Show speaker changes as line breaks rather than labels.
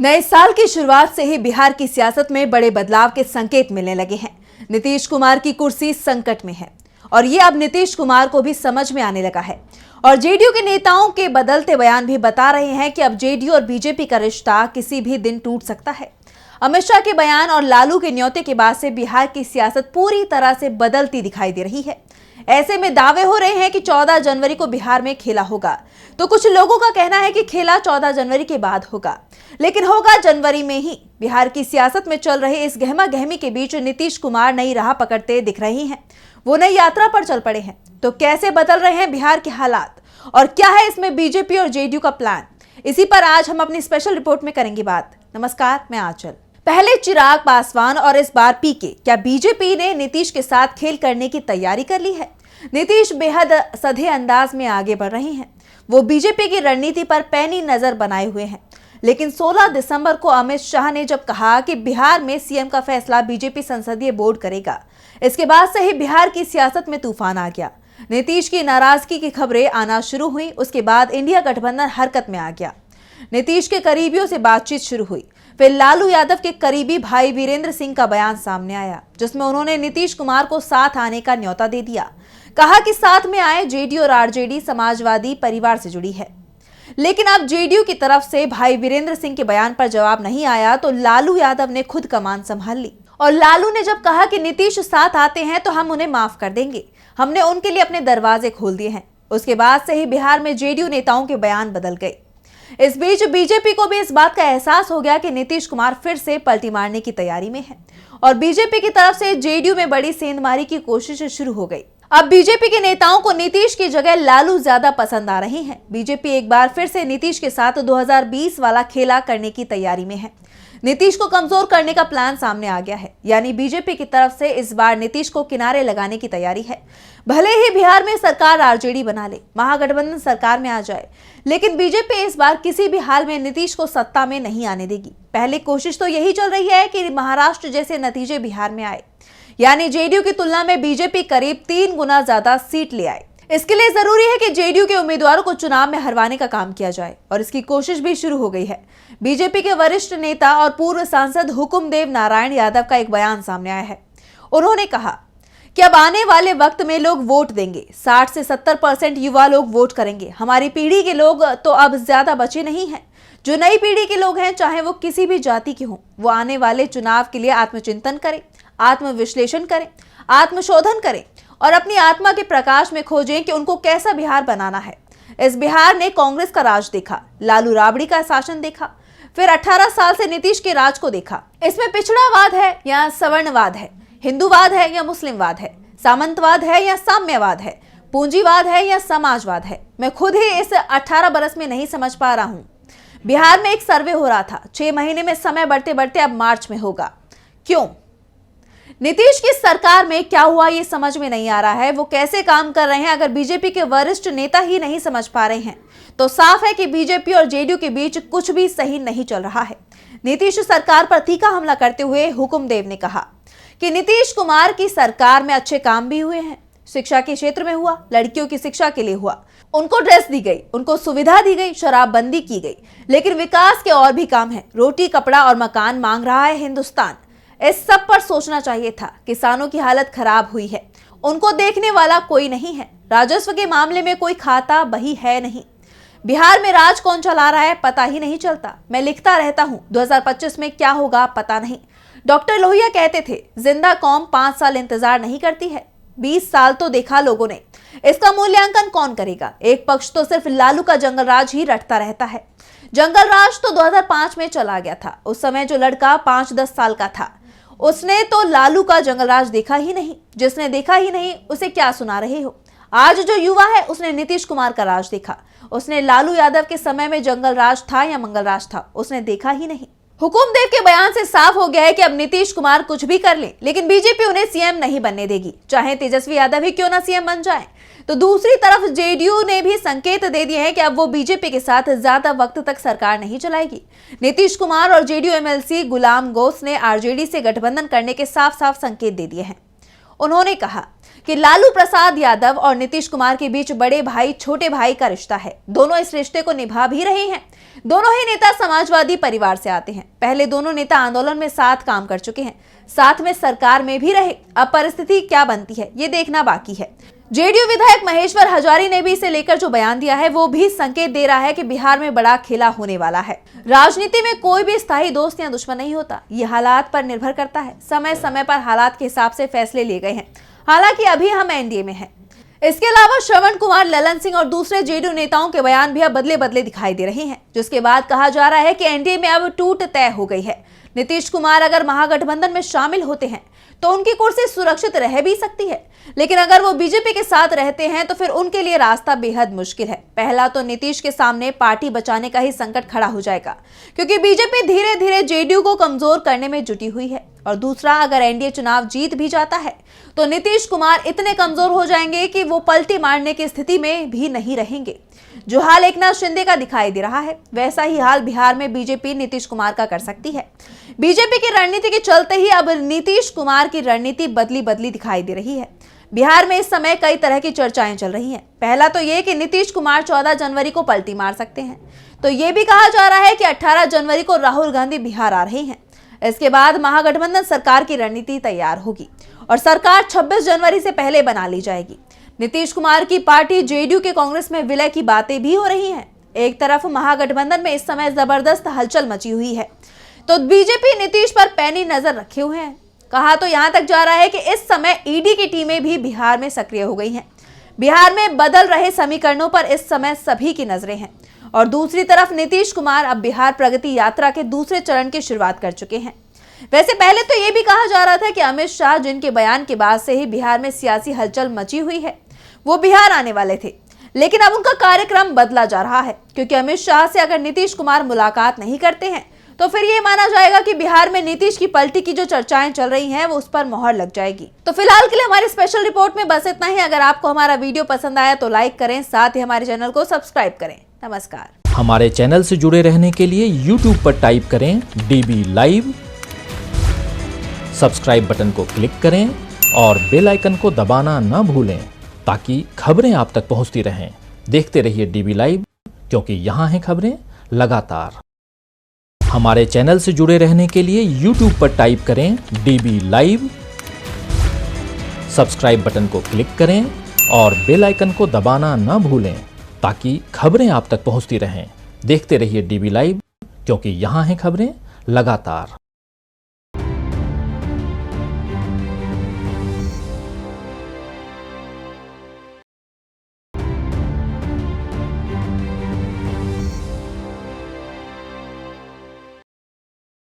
नए साल की शुरुआत से ही बिहार की सियासत में बड़े बदलाव के संकेत मिलने लगे हैं। नीतीश कुमार की कुर्सी संकट में है और ये अब नीतीश कुमार को भी समझ में आने लगा है। और जेडीयू के नेताओं के बदलते बयान भी बता रहे हैं कि अब जेडीयू और बीजेपी का रिश्ता किसी भी दिन टूट सकता है। अमित शाह के बयान और लालू के न्योते के बाद से बिहार की सियासत पूरी तरह से बदलती दिखाई दे रही है। ऐसे में दावे हो रहे हैं कि 14 जनवरी को बिहार में खेला होगा, तो कुछ लोगों का कहना है कि खेला 14 जनवरी के बाद होगा, लेकिन होगा जनवरी में ही। बिहार की सियासत में चल रहे इस गहमा गहमी के बीच नीतीश कुमार नई राह पकड़ते दिख रही हैं। वो नई यात्रा पर चल पड़े हैं। तो कैसे बदल रहे हैं बिहार के हालात और क्या है इसमें बीजेपी और जेडीयू का प्लान, इसी पर आज हम अपनी स्पेशल रिपोर्ट में करेंगे बात। नमस्कार, मैं आंचल। पहले चिराग पासवान और इस बार पीके। क्या बीजेपी ने नीतीश के साथ खेल करने की तैयारी कर ली है? नीतीश बेहद सधे अंदाज में आगे बढ़ रहे हैं। वो बीजेपी की रणनीति पर पैनी नजर बनाए हुए हैं। लेकिन 16 दिसंबर को अमित शाह ने जब कहा कि बिहार में सीएम का फैसला बीजेपी संसदीय बोर्ड करेगा, इसके बाद से ही बिहार की सियासत में तूफान आ गया। नीतीश की नाराजगी की खबरें आना शुरू हुई। उसके बाद इंडिया गठबंधन हरकत में आ गया। नीतीश के करीबियों से बातचीत शुरू हुई। फिर लालू यादव के करीबी भाई वीरेंद्र सिंह का बयान सामने आया, जिसमें उन्होंने नीतीश कुमार को साथ आने का न्योता दे दिया। कहा कि साथ में आए। जेडीयू और आरजेडी समाजवादी परिवार से जुड़ी है। लेकिन अब जेडीयू की तरफ से भाई वीरेंद्र सिंह के बयान पर जवाब नहीं आया, तो लालू यादव ने खुद कमान संभाल ली। और लालू ने जब कहा कि नीतीश साथ आते हैं तो हम उन्हें माफ कर देंगे, हमने उनके लिए अपने दरवाजे खोल दिए हैं। उसके बाद से ही बिहार में जेडीयू नेताओं के बयान बदल गए। इस बीच बीजेपी को भी इस बात का एहसास हो गया कि नीतीश कुमार फिर से पलटी मारने की तैयारी में है और बीजेपी की तरफ से जेडीयू में बड़ी सेंधमारी की कोशिश शुरू हो गई। अब बीजेपी के नेताओं को नीतीश की जगह लालू ज्यादा पसंद आ रहे हैं। बीजेपी एक बार फिर से नीतीश के साथ 2020 वाला खेला करने की तैयारी में है। नीतीश को कमजोर करने का प्लान सामने आ गया है। यानी बीजेपी की तरफ से इस बार नीतीश को किनारे लगाने की तैयारी है। भले ही बिहार में सरकार आरजेडी बना ले, महागठबंधन सरकार में आ जाए, लेकिन बीजेपी इस बार किसी भी हाल में नीतीश को सत्ता में नहीं आने देगी। पहली कोशिश तो यही चल रही है कि महाराष्ट्र जैसे नतीजे बिहार में आए, यानी जेडीयू की तुलना में बीजेपी करीब 3 गुना ज्यादा सीट ले आए। इसके लिए जरूरी है कि जेडीयू के उम्मीदवारों को चुनाव में हरवाने का काम किया जाए और इसकी कोशिश भी शुरू हो गई है। बीजेपी के वरिष्ठ नेता और पूर्व सांसद हुकुमदेव नारायण यादव का एक बयान सामने आया है। उन्होंने कहा कि अब आने वाले वक्त में लोग वोट देंगे। 60 से 70% युवा लोग वोट करेंगे। हमारी पीढ़ी के लोग तो अब ज्यादा बचे नहीं हैं। जो नई पीढ़ी के लोग हैं, चाहे वो किसी भी जाति के हों, वो आने वाले चुनाव के लिए आत्मचिंतन करें, आत्मविश्लेषण करें, आत्मशोधन करें और अपनी आत्मा के प्रकाश में खोजें कि उनको कैसा बिहार बनाना है। इस बिहार ने कांग्रेस का राज देखा, लालू राबड़ी का शासन देखा, फिर 18 साल से नीतीश के राज को देखा। इसमें पिछड़ावाद है या सवर्णवाद है, हिंदूवाद है या मुस्लिमवाद है, सामंतवाद है या साम्यवाद है, पूंजीवाद है या समाजवाद है। मैं खुद ही इस 18 बरस में नहीं समझ पा रहा हूं। बिहार में एक सर्वे हो रहा था, 6 महीने में समय बढ़ते बढ़ते अब मार्च में होगा। क्यों? नीतीश की सरकार में क्या हुआ ये समझ में नहीं आ रहा है। वो कैसे काम कर रहे हैं, अगर बीजेपी के वरिष्ठ नेता ही नहीं समझ पा रहे हैं, तो साफ है कि बीजेपी और जेडीयू के बीच कुछ भी सही नहीं चल रहा है। नीतीश सरकार पर तीखा हमला करते हुए हुकुमदेव ने कहा कि नीतीश कुमार की सरकार में अच्छे काम भी हुए हैं। शिक्षा के क्षेत्र में हुआ, लड़कियों की शिक्षा के लिए हुआ, उनको ड्रेस दी गई, उनको सुविधा दी गई, शराबबंदी की गई। लेकिन विकास के और भी काम है। रोटी, कपड़ा और मकान मांग रहा है हिंदुस्तान। इस सब पर सोचना चाहिए था। किसानों की हालत खराब हुई है, उनको देखने वाला कोई नहीं है। राजस्व के मामले में कोई खाता बही है नहीं। बिहार में राज कौन चला रहा है पता ही नहीं चलता। मैं लिखता रहता हूँ 2025 में क्या होगा पता नहीं। डॉक्टर लोहिया कहते थे, जिंदा कौम 5 साल इंतजार नहीं करती है। 20 साल तो देखा लोगों ने। इसका मूल्यांकन कौन करेगा? एक पक्ष तो सिर्फ लालू का जंगल राज ही रटता रहता है। जंगल राज तो 2005 में चला गया था। उस समय जो लड़का 5-10 साल का था, उसने तो लालू का जंगल राज देखा ही नहीं। जिसने देखा ही नहीं, उसे क्या सुना रहे हो? आज जो युवा है, उसने नीतीश कुमार का राज देखा। उसने लालू यादव के समय में जंगल राज था या मंगल राज था, उसने देखा ही नहीं। हुकुमदेव के बयान से साफ हो गया है कि अब नीतीश कुमार कुछ भी कर ले, लेकिन बीजेपी उन्हें सीएम नहीं बनने देगी, चाहे तेजस्वी यादव ही क्यों ना सीएम बन जाए। तो दूसरी तरफ जेडीयू ने भी संकेत दे दिए हैं कि अब वो बीजेपी के साथ ज्यादा वक्त तक सरकार नहीं चलाएगी। नीतीश कुमार और जेडीयू एमएलसी गुलाम गौस ने आरजेडी से गठबंधन करने के साफ साफ संकेत दे दिए हैं। उन्होंने कहा कि लालू प्रसाद यादव और नीतीश कुमार के बीच बड़े भाई छोटे भाई का रिश्ता है। दोनों इस रिश्ते को निभा भी रहे हैं। दोनों ही नेता समाजवादी परिवार से आते हैं। पहले दोनों नेता आंदोलन में साथ काम कर चुके हैं, साथ में सरकार में भी रहे। अब परिस्थिति क्या बनती है ये देखना बाकी है। जेडीयू विधायक महेश्वर हजारी ने भी इसे लेकर जो बयान दिया है वो भी संकेत दे रहा है कि बिहार में बड़ा खेला होने वाला है। राजनीति में कोई भी स्थायी दोस्त या दुश्मन नहीं होता, ये हालात पर निर्भर करता है। समय समय पर हालात के हिसाब से फैसले लिए गए हैं। हालांकि अभी हम एनडीए में हैं। इसके अलावा श्रवण कुमार, ललन सिंह और दूसरे जेडीयू नेताओं के बयान भी अब बदले बदले दिखाई दे रहे हैं, जिसके बाद कहा जा रहा है कि एनडीए में अब टूट तय हो गई है। नीतीश कुमार अगर महागठबंधन में शामिल होते हैं तो उनकी कुर्सी सुरक्षित रह भी सकती है, लेकिन अगर वो बीजेपी के साथ रहते हैं तो फिर उनके लिए रास्ता बेहद मुश्किल है। पहला तो नीतीश के सामने पार्टी बचाने का ही संकट खड़ा हो जाएगा, क्योंकि बीजेपी धीरे धीरे जेडीयू को कमजोर करने में जुटी हुई है। और दूसरा, अगर एनडीए चुनाव जीत भी जाता है तो नीतीश कुमार इतने कमजोर हो जाएंगे कि वो पलटी मारने की स्थिति में भी नहीं रहेंगे। जो हाल एकनाथ शिंदे का दिखाई दे रहा है, वैसा ही हाल बिहार में बीजेपी नीतीश कुमार का कर सकती है। बीजेपी की रणनीति के चलते ही अब नीतीश कुमार की रणनीति बदली बदली दिखाई दे रही है। बिहार में इस समय कई तरह की चर्चाएं चल रही हैं। पहला तो ये कि नीतीश कुमार 14 जनवरी को पलटी मार सकते हैं। तो ये भी कहा जा रहा है कि 18 जनवरी को राहुल गांधी बिहार आ रहे हैं। इसके बाद महागठबंधन सरकार की रणनीति तैयार होगी और सरकार 26 जनवरी से पहले बना ली जाएगी। नीतीश कुमार की पार्टी जेडीयू के कांग्रेस में विलय की बातें भी हो रही हैं। एक तरफ महागठबंधन में इस समय जबरदस्त हलचल मची हुई है, तो बीजेपी नीतीश पर पैनी नजर रखे हुए हैं। कहा तो यहां तक जा रहा है कि इस समय ईडी की टीमें भी बिहार में सक्रिय हो गई हैं। बिहार में बदल रहे समीकरणों पर इस समय सभी की नजरें हैं। और दूसरी तरफ नीतीश कुमार अब बिहार प्रगति यात्रा के दूसरे चरण की शुरुआत कर चुके हैं। वैसे पहले तो यह भी कहा जा रहा था कि अमित शाह, जिनके बयान के बाद से ही बिहार में सियासी हलचल मची हुई है, वो बिहार आने वाले थे। लेकिन अब उनका कार्यक्रम बदला जा रहा है, क्योंकि अमित शाह से अगर नीतीश कुमार मुलाकात नहीं करते हैं तो फिर ये माना जाएगा कि बिहार में नीतीश की पलटी की जो चर्चाएं चल रही हैं वो उस पर मोहर लग जाएगी। तो फिलहाल के लिए हमारी स्पेशल रिपोर्ट में बस इतना ही। अगर आपको हमारा वीडियो पसंद आया तो लाइक करें, साथ ही हमारे चैनल को सब्सक्राइब करें। नमस्कार।
हमारे चैनल से जुड़े रहने के लिए YouTube पर टाइप करें DB लाइव, सब्सक्राइब बटन को क्लिक करें और बेल आइकन को दबाना न भूलें, ताकि खबरें आप तक पहुंचती रहें। देखते रहिए DB लाइव, क्योंकि यहाँ हैं खबरें लगातार। हमारे चैनल से जुड़े रहने के लिए YouTube पर टाइप करें DB लाइव, सब्सक्राइब बटन को क्लिक करें और बेल आइकन को दबाना न भूलें, ताकि खबरें आप तक पहुंचती रहें। देखते रहिए DB लाइव, क्योंकि यहाँ हैं खबरें लगातार।